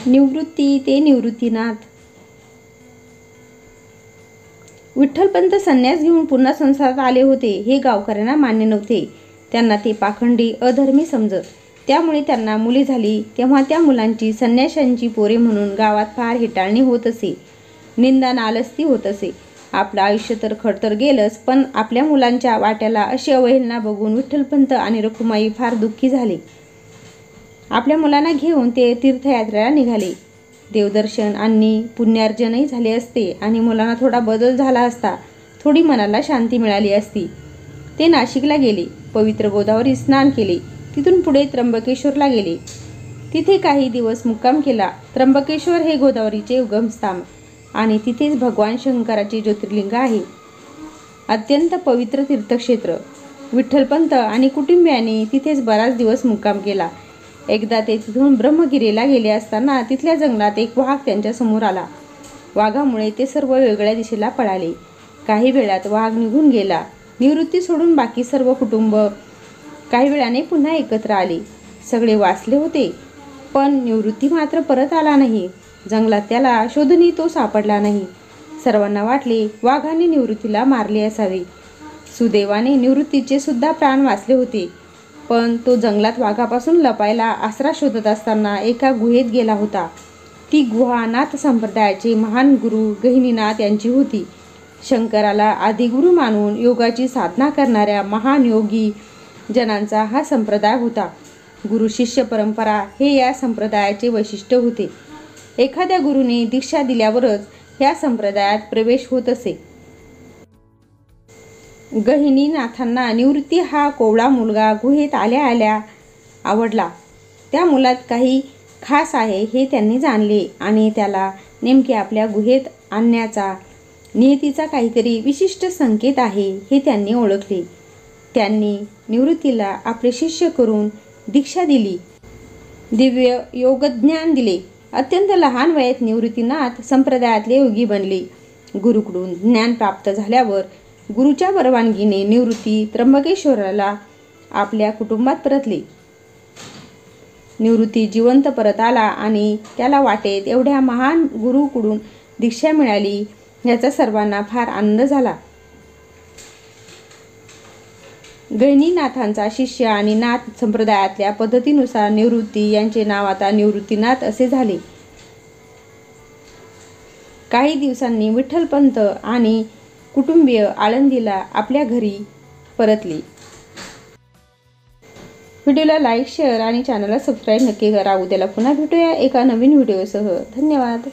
निवृत्ती ते निवृत्तीनाथ. विठ्ठलपंत संन्यास घेऊन पुन्हा संसारात आले होते हे गावकऱ्यांना मान्य नव्हते. त्यांना ते पाखंडी अधर्मी समजत. त्यामुळे त्यांना मुले झाली तेव्हा त्या मुलांची संन्याशांची पोरे म्हणून गावात फार हेटाळणी होत असे, निंदा नालस्ती होत असे. आपलं आयुष्य तर खडतर गेलंच, पण आपल्या मुलांच्या वाट्याला अशी अवहेलना बघून विठ्ठलपंत आणि रखुमाई फार दुःखी झाले. आपल्या मुलांना घेऊन ते तीर्थयात्रेला निघाले. देवदर्शन आणि पुण्यार्जनही झाले असते आणि मुलांना थोडा बदल झाला असता, थोडी मनाला शांती मिळाली असती. ते नाशिकला गेले. पवित्र गोदावरी स्नान केले. तिथून पुढे त्र्यंबकेश्वरला गेले. तिथे काही दिवस मुक्काम केला. त्र्यंबकेश्वर हे गोदावरीचे उगमस्थान आणि तिथेच भगवान शंकराचे ज्योतिर्लिंग आहे. अत्यंत पवित्र तीर्थक्षेत्र. विठ्ठलपंत आणि कुटुंबियांनी तिथेच बराच दिवस मुक्काम केला. एकदा ते तिथून ब्रह्मगिरीला गेले असताना तिथल्या जंगलात एक वाघ त्यांच्या समोर आला. वाघामुळे ते सर्व वेगळ्या दिशेला पळाले. काही वेळात वाघ निघून गेला. निवृत्ती सोडून बाकी सर्व कुटुंब काही वेळाने पुन्हा एकत्र आले. सगळे वाचले होते, पण निवृत्ती मात्र परत आला नाही. जंगलात त्याला शोधूनही तो सापडला नाही. सर्वांना वाटले वाघाने निवृत्तीला मारले असावे. सुदैवाने निवृत्तीचे सुद्धा प्राण वाचले होते, पण तो जंगलात वाघापासून लपायला आसरा शोधत असताना एका गुहेत गेला होता. ती गुहा नाथ संप्रदायाचे महान गुरु गहिनीनाथ यांची होती. शंकराला आदिगुरु मानून योगाची साधना करणाऱ्या महान योगी जनांचा हा संप्रदाय होता. गुरु शिष्य परंपरा हे या संप्रदायाचे वैशिष्ट्य होते. एखाद्या गुरुने दीक्षा दिल्यावरच या संप्रदायात प्रवेश होत असे. गहिनीनाथांना निवृत्ती हा कोवळा मुलगा गुहेत आल्या आल्या आवडला. त्या मुलात काही खास आहे हे त्यांनी जाणले आणि त्याला नेमके आपल्या गुहेत आणण्याचा नियतीचा काहीतरी विशिष्ट संकेत आहे हे त्यांनी ओळखले. त्यांनी निवृत्तीला आपले शिष्य करून दीक्षा दिली. दिव्य योगज्ञान दिले. अत्यंत लहान वयात निवृत्तीनाथ संप्रदायातले योगी बनले. गुरुकडून ज्ञान प्राप्त झाल्यावर गुरुच्या परवानगीने निवृत्ती त्र्यंबकेश्वराला आपल्या कुटुंबात परतले. निवृत्ती जिवंत परत आला आणि त्याला वाटेत एवढ्या महान गुरुकडून दीक्षा मिळाली याचा सर्वांना फार आनंद झाला. गहिनीनाथांचा शिष्य आणि नाथ संप्रदायातल्या पद्धतीनुसार निवृत्ती यांचे नाव आता निवृत्तीनाथ असे झाले. काही दिवसांनी विठ्ठलपंत आणि कुटुंबीय आळंदीला आपल्या घरी परतली. व्हिडिओला लाईक, शेअर आणि चॅनलला सबस्क्राईब नक्की करा. उद्याला पुन्हा भेटूया एका नवीन व्हिडिओसह. धन्यवाद.